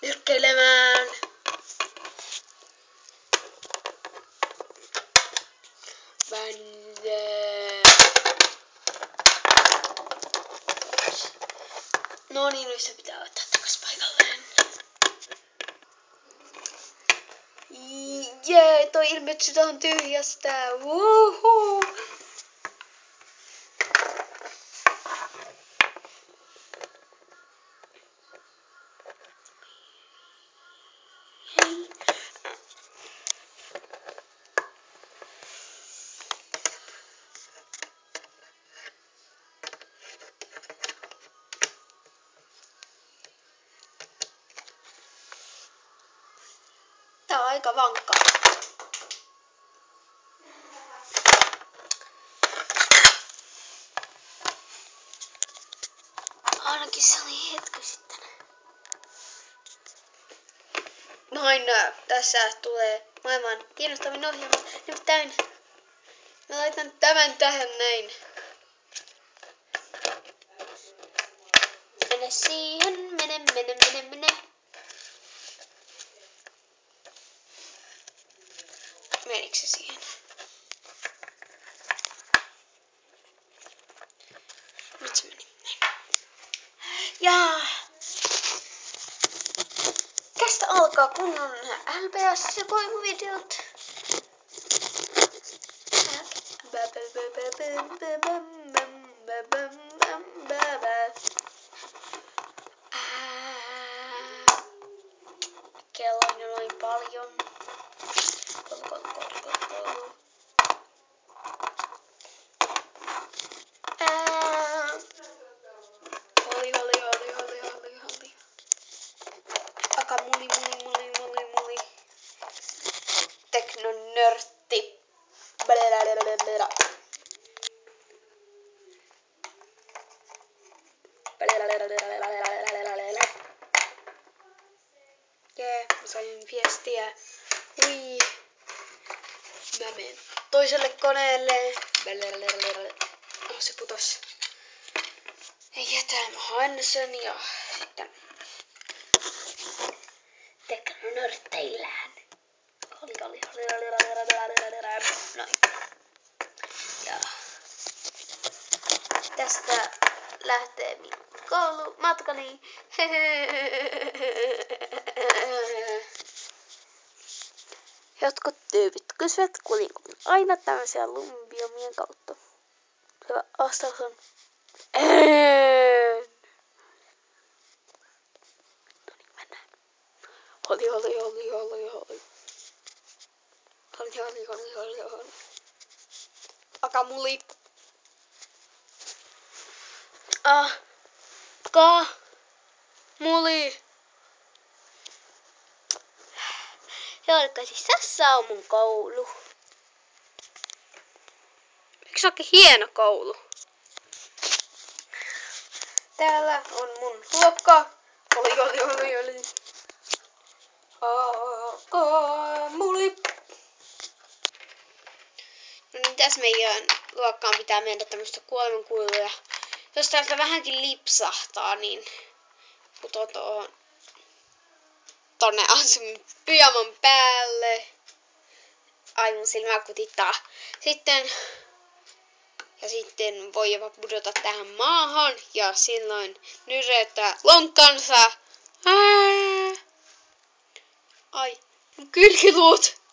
Nyrkkeilemään. No niin, nyt se pitää ottaa takas paikalleen. Jee, toi ilmeisesti on tyhjästä. Wuhuu. Hei. Tää on aika vankkaa. Ainakin se oli hetki sitten. Noin, tässä tulee maailman kiinnostavin ohjelma. Nimittäin mä laitan tämän tähän näin. Mene siihen, mene. Menikö se siihen? Nyt se meni. Ja tästä alkaa kunnon LPS ja koivuvideot. Kello on jo noin paljon. Holli. Aka muli. Teknonörtti. Jee, mä sain viestiä. Ui. Mä menen toiselle koneelle. Se putos. Ei jätää, mä haen sen ja sitten teknonörtteillään. Noin. Ja tästä lähtee minun koulumatkani. Jotkut tyypit kysyvät, kuulinko aina tämmöisiä lumbiomien kautta. Hyvä vastaus on en. No niin, mennään. Holli. Akamuli. Muli. Jotka siis tässä on mun koulu. Eikö se olekin hieno koulu? Täällä on mun luokka. Oli. Muli. No niin, tässä meidän luokkaan pitää mennä tämmöistä kuolemankuilua. Jos täältä vähänkin lipsahtaa, niin putoo tonne Ansumin pyjaman päälle. Ai mun silmää kutittaa. Sitten voi jopa pudota tähän maahan ja silloin nyreyttää lonkkansa. Ai, mun kylkiluut.